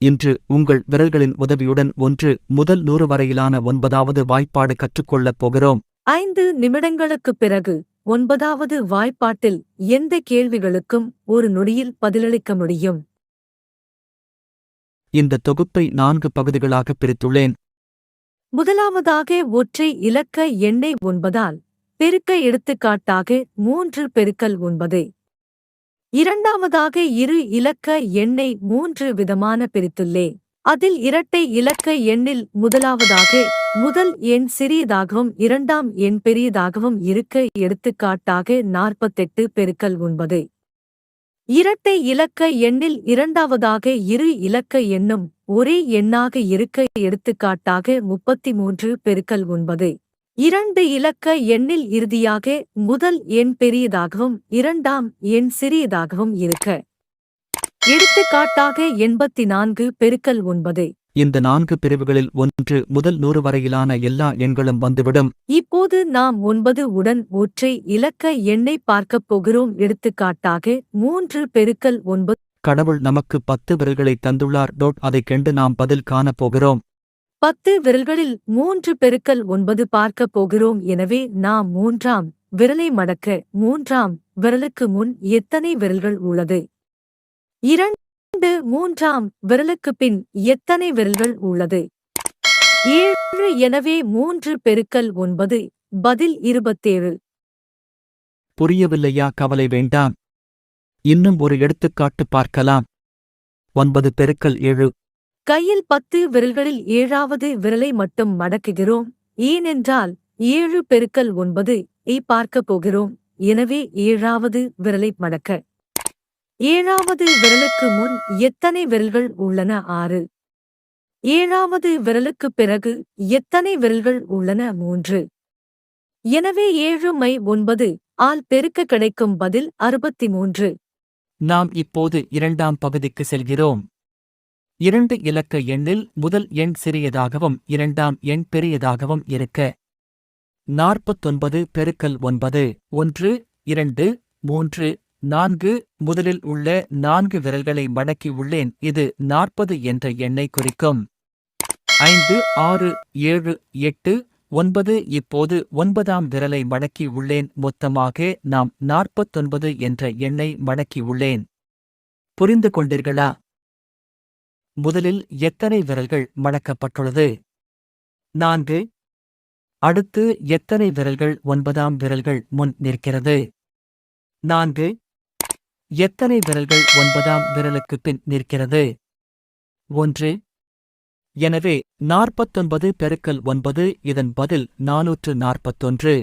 இன்று உங்கள் விரல்களின் உதவியுடன் 1 முதல் 100 வரையிலான 9வது வாய்ப்பாடு கற்றுக்கொள்ளப் போகிறோம். 5 நிமிடங்களுக்குப் பிறகு 9வது வாய்ப்பாட்டில் எந்த கேள்விகளுக்கும் ஒரு நொடியில் பதிலளிக்க முடியும். இந்த தொகுப்பை 4 பகுதிகளாக பிரித்துள்ளேன். முதலாவதாக ஒற்றை இலக்க எண்ணை 9ஆல் பெருக்க எடுத்துக்காட்டாக 3 பெருக்கல் 9. இரண்டாவதாக இரு இலக்க எண்ணை 3 விதமான பிரித்துள்ளே. அதில் இரட்டை இலக்க எண்ணில் முதலாவதாக முதல் எண் சிறியதாகவும் இரண்டாம் எண் பெரியதாகவும் இருக்க எடுத்துக்காட்டாக 48 பெருக்கல் 9. இரட்டை இலக்க எண்ணில் இரண்டாவதாக இரு இலக்க எண்ணும் ஒரே எண்ணாக இருக்க எடுத்துக்காட்டாக 33 பெருக்கல் 9. இரண்டு இலக்க எண்ணில் இறுதியாக முதல் எண் பெரியதாகவும் இரண்டாம் எண் சிறியதாகவும் இருக்க எடுத்துக்காட்டாக 84 பெருக்கல் 9. இந்த 4 பிரிவுகளில் 1 முதல் 100 வரையிலான எல்லா எண்களும் வந்துவிடும். இப்போது நாம் 9 உடன் ஒற்றை இலக்க எண்ணை பார்க்கப் போகிறோம். எடுத்துக்காட்டாக 3 பெருக்கல் 9. கடவுள் நமக்கு 10 விரல்களை தந்துள்ளார். அதைக் கண்டு நாம் பதில் காணப் போகிறோம். 10 விரல்களில் 3 பெருக்கல் 9 பார்க்கப் போகிறோம். எனவே நாம் 3ஆம் விரலை மடக்க 3ஆம் விரலுக்கு முன் எத்தனை விரல்கள் உள்ளது? 2 3ஆம் விரலுக்கு பின் எத்தனை விரல்கள் உள்ளது? 7. எனவே 3 பெருக்கல் 9 பதில் 27. புரியவில்லையா? கவலை வேண்டாம். இன்னும் ஒரு எடுத்துக்காட்டு பார்க்கலாம். 9 பெருக்கல் 7. கையில் 10 விரல்களில் 7வது விரலை மட்டும் மடக்குகிறோம். ஏனென்றால் 7 பெருக்கல் 9 பார்க்கப் போகிறோம். எனவே 7வது விரலை மடக்க 7வது விரலுக்கு முன் எத்தனை விரல்கள் உள்ளன? 6. 7வது விரலுக்குப் பிறகு எத்தனை விரல்கள் உள்ளன? 3. எனவே 7 மை 9 ஆல் பெருக்க கிடைக்கும் பதில் 63. நாம் இப்போது 2ஆம் பகுதிக்கு செல்கிறோம். 2 இலக்க எண்ணில் முதல் எண் சிறியதாகவும் இரண்டாம் எண் பெரியதாகவும் இருக்க 49 பெருக்கல் 9. 1 2 3 4. முதலில் உள்ள 4 விரல்களை மடக்கி உள்ளேன். இது 40 என்ற எண்ணை குறிக்கும். 5 6 7 8 9. இப்போது 9ஆம் விரலை மடக்கி உள்ளேன். மொத்தமாக நாம் 49 என்ற எண்ணை மடக்கி உள்ளேன். புரிந்து கொண்டீர்களா? முதலில் எத்தனை விரல்கள் மடக்கப்பட்டுள்ளது? 4. அடுத்து எத்தனை விரல்கள் 9ஆம் விரல்கள் முன் நிற்கிறது? 4. எத்தனை விரல்கள் 9ஆம் விரலுக்கு பின் நிற்கிறது? 1. எனவே 49 பெருக்கல் 9 இதன் பதில் 441.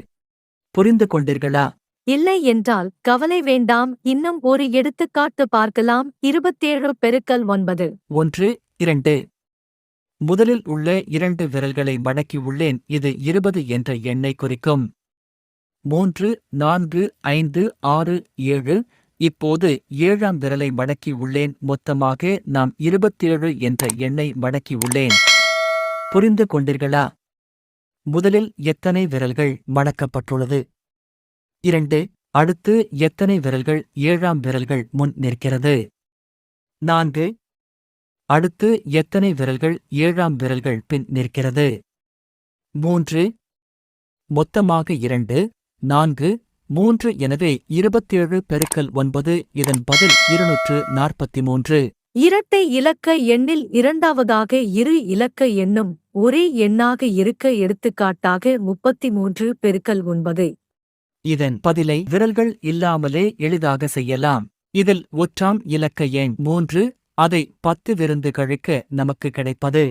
புரிந்து கொண்டீர்களா? இல்லை என்றால் கவலை வேண்டாம். இன்னும் ஒரு எடுத்துக்காட்டு பார்க்கலாம். 27 பெருக்கல் 9. 1 2. முதலில் உள்ள 2 விரல்களை மடக்கி உள்ளேன். இது 20 என்ற எண்ணை குறிக்கும். 3 4 5 6 7. இப்போது 7ஆம் விரலை மடக்கி உள்ளேன். மொத்தமாக நாம் 27 என்ற எண்ணை மடக்கி உள்ளேன். புரிந்து கொண்டீர்களா? முதலில் எத்தனை விரல்கள் மடக்கப்பட்டுள்ளது? 2. அடுத்து எத்தனை விரல்கள் 7ஆம் விரல்கள் முன் நிற்கிறது? 4. அடுத்து எத்தனை விரல்கள் 7ஆம் விரல்கள் பின் நிற்கிறது? 3. மொத்தமாக 2 4 3. எனவே 27 பெருக்கல் 9 இதன் பதில் 243. இரட்டை இலக்க எண்ணில் இரண்டாவதாக இரு இலக்க எண்ணும் ஒரே எண்ணாக இருக்க எடுத்துக்காட்டாக 33 பெருக்கல் 9. இதன் பதிலை விரல்கள் இல்லாமலே எளிதாக செய்யலாம். இதில் ஒற்றாம் இலக்க எண் 3. அதை 10 விருந்து கழிக்க நமக்கு கிடைப்பது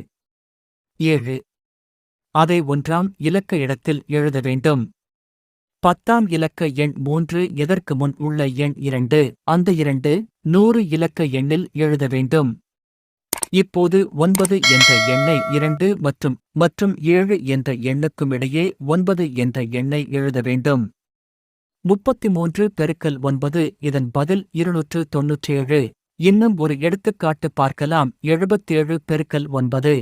7. அதை 1ஆம் இலக்க இடத்தில் எழுத வேண்டும். 10ஆம் இலக்க எண் 3 எதற்கு முன் உள்ள எண் 2. அந்த 2 100 இலக்க எண்ணில் எழுத வேண்டும். இப்போது 9 என்ற எண்ணை 2 மற்றும் 7 என்ற எண்ணுக்கும் இடையே 9 என்ற எண்ணை எழுத வேண்டும். 33 பெருக்கல் 9 இதன் பதில் 297. இன்னும் ஒரு எடுத்துக்காட்டு பார்க்கலாம். 77 பெருக்கல் 9.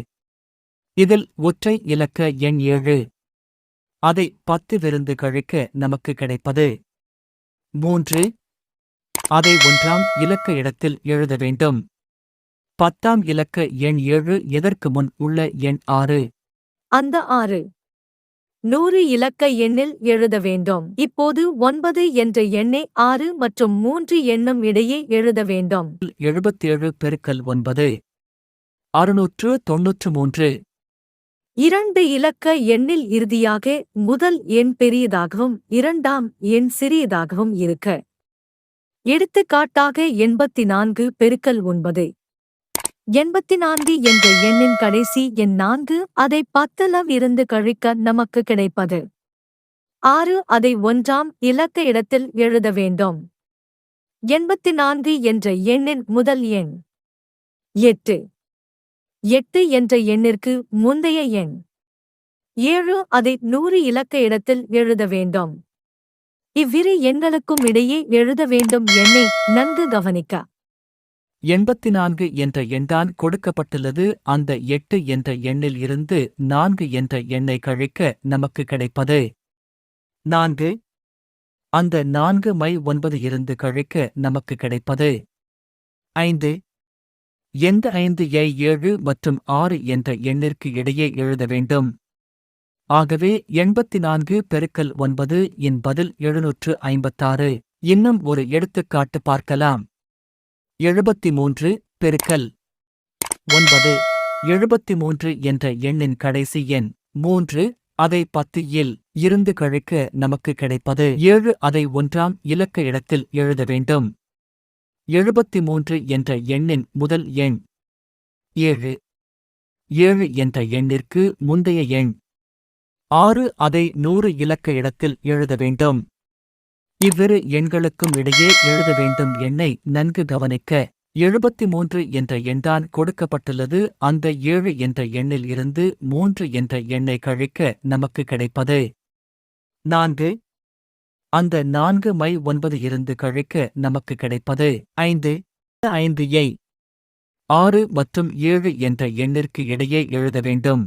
இதில் ஒற்றை இலக்க எண் 7. அதை 10 விருந்து கழிக்க நமக்கு கிடைப்பது 3. அதை 1ஆம் இலக்க இடத்தில் எழுத வேண்டும். 10ஆம் இலக்க எண் 7 எதற்கு முன் உள்ள எண் 6. அந்த 6 100 இலக்க எண்ணில் எழுத வேண்டும். இப்போது 9 என்ற எண்ணை 6 மற்றும் 3 எண்ணும் இடையே எழுத வேண்டும். 77 பெருக்கல் 9 693. 2 இலக்க எண்ணில் இறுதியாக முதல் எண் பெரியதாகவும் 2ஆம் எண் சிறியதாகவும் இருக்க. எடுத்துக்காட்டாக 84 பெருக்கல் 9. 84 என்ற எண்ணின் கடைசி எண் 4, அதை 10ல் இருந்து கழிக்க நமக்கு கிடைப்பது 6. அதை 1ஆம் இலக்க இடத்தில் எழுத வேண்டும். 84 என்ற எண்ணின் முதல் எண் 8. 8 என்ற எண்ணிற்கு முந்தைய எண் 7. அதை 100 இலக்க இடத்தில் எழுத வேண்டும். இவ்விரு எண்களுக்கும் இடையே எழுத வேண்டும் எண்ணை நன்கு கவனிக்க. 84 என்ற எண்தான் கொடுக்கப்பட்டுள்ளது. அந்த 8 என்ற எண்ணில் இருந்து 4 என்ற எண்ணை கழிக்க நமக்கு கிடைப்பது 4. அந்த 4 மை 9 இருந்து கழிக்க நமக்கு கிடைப்பது 5. எந்த 5 ஐ 7 மற்றும் 6 என்ற எண்ணிற்கு இடையே எழுத வேண்டும். ஆகவே 84 பெருக்கல் 9 இன் பதில் 756. இன்னும் ஒரு எடுத்துக்காட்டு பார்க்கலாம். 73 பெருக்கல் 9. 73 என்ற எண்ணின் கடைசி எண் 3, அதை 10 இருந்து கழிக்க நமக்கு கிடைப்பது 7. அதை 1ஆம் இலக்க இடத்தில் எழுத வேண்டும். 73 என்ற எண்ணின் முதல் எண் 7. 7 என்ற எண்ணிற்கு முந்தைய எண் 6, அதை 100 இலக்க இடத்தில் எழுத வேண்டும். இவ்விரு எண்களுக்கும் இடையே எழுத வேண்டும் எண்ணை நன்கு கவனிக்க. 73 என்ற எண்தான் கொடுக்கப்பட்டுள்ளது. அந்த 7 என்ற எண்ணில் இருந்து 3 என்ற எண்ணை கழிக்க நமக்கு கிடைப்பது 4. அந்த 4 மை 9 இருந்து கழிக்க நமக்கு கிடைப்பது 5. 5 ஐ 6 மற்றும் 7 என்ற எண்ணிற்கு இடையே எழுத வேண்டும்.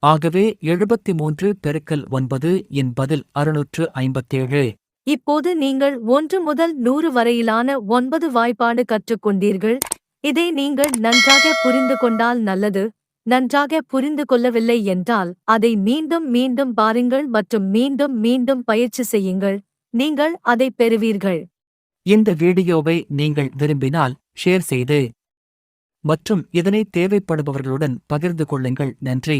ஆகவே 73 பெருக்கல் 9 இன் பதில் 657. இப்போது நீங்கள் 1 முதல் 100 வரையிலான 9 வாய்ப்பாடு கற்றுக்கொண்டீர்கள். இதை நீங்கள் நன்றாக புரிந்து கொண்டால் நல்லது. நன்றாக புரிந்து கொள்ளவில்லை என்றால் அதை மீண்டும் மீண்டும் பாருங்கள் மற்றும் மீண்டும் மீண்டும் பயிற்சி செய்யுங்கள். நீங்கள் அதை பெறுவீர்கள். இந்த வீடியோவை நீங்கள் விரும்பினால் ஷேர் செய்து மற்றும் இதனை தேவைப்படுபவர்களுடன் பகிர்ந்து கொள்ளுங்கள். நன்றி.